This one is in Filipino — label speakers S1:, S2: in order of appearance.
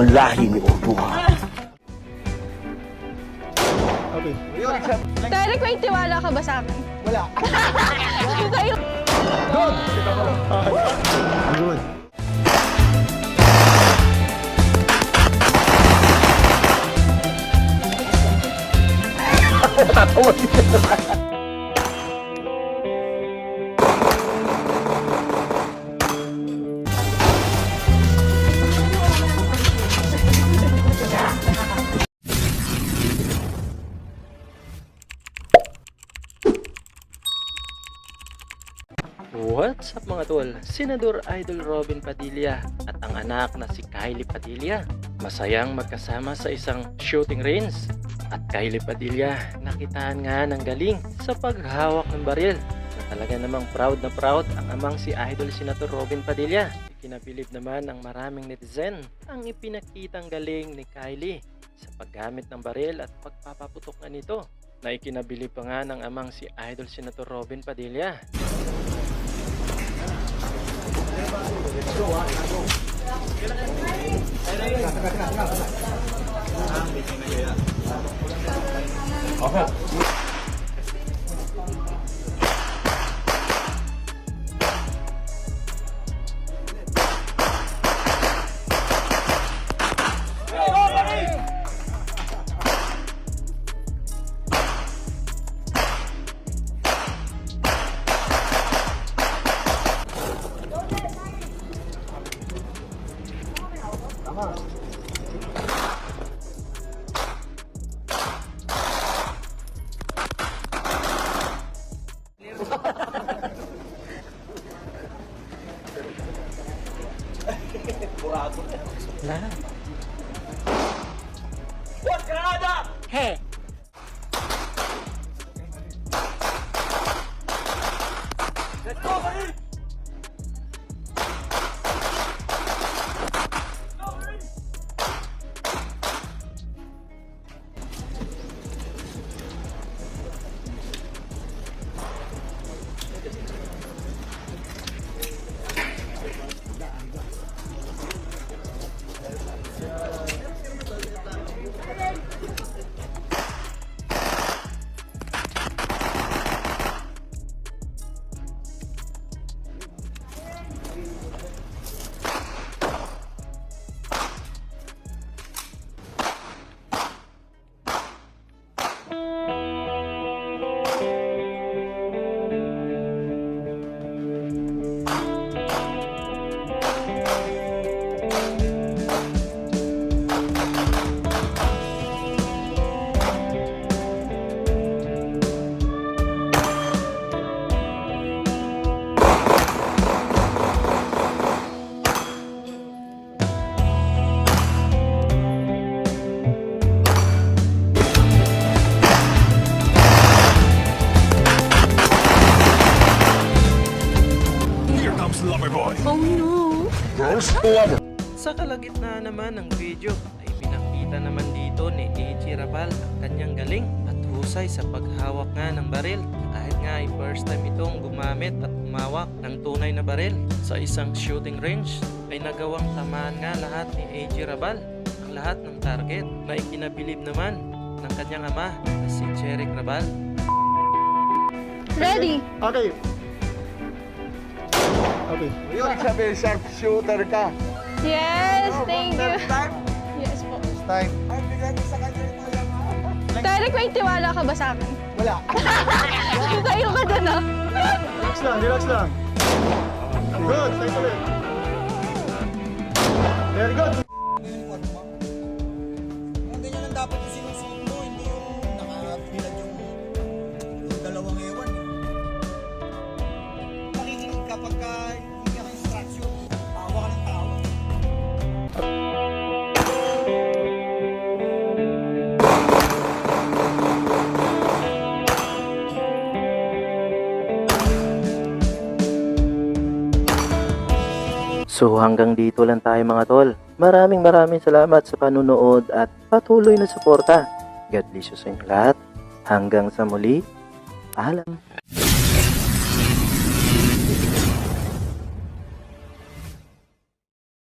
S1: ang lahi ni Orduma.
S2: Okay.
S3: Derek, may tiwala ka ba sa akin?
S2: Wala.
S3: Sa'yo.
S2: Good! Good.
S4: What's up mga tol? Senador Idol Robin Padilla at ang anak na si Kylie Padilla masayang magkasama sa isang shooting range. At Kylie Padilla nakitaan nga ng galing sa paghawak ng baril na talaga namang proud na proud ang amang si Idol Senator Robin Padilla. Ikinabilib naman ng maraming netizen ang ipinakitang galing ni Kylie sa paggamit ng baril at pagpapaputok nga nito, na ikinabilib pa nga ng amang si Idol Senator Robin Padilla. Lahat.
S1: What Granada?
S4: Hey!
S1: Let's go, buddy!
S3: Oh no!
S1: First lover.
S4: Sa kalagitnaan naman ng video ay pinakita naman dito ni AJ Rabal ang kanyang galing at husay sa paghawak nga ng baril, kahit nga ay first time itong gumamit at humawak ng tunay na baril sa isang shooting range, ay nagawang tamaan nga lahat ni AJ Rabal ang lahat ng target na ikinabilib naman ng kanyang ama na si Jeric Rabal.
S3: Ready?
S2: Okay. Okay.
S5: Yun, sabi, sharpshooter ka.
S3: Yes, thank you.
S5: First time?
S3: Yes po.
S5: First time. Ay, bigyan mo sa kanya ito yan.
S3: Derek, may tiwala ka ba sa akin?
S2: Wala.
S3: Sa'yo ka dyan ah.
S2: Relax lang, relax lang. Good, stay ulit. Very good.
S5: Ang ganyan lang dapat yung sinusuot mo, hindi yung nakabilad yung dalawang ewan. Makikinig kapag hindi ka instruction, tawa ka ng tawa.
S4: So hanggang dito lang tayo mga tol. Maraming salamat sa panunood at patuloy na suporta. God bless you sa inyo lahat. Hanggang sa muli. Paalam.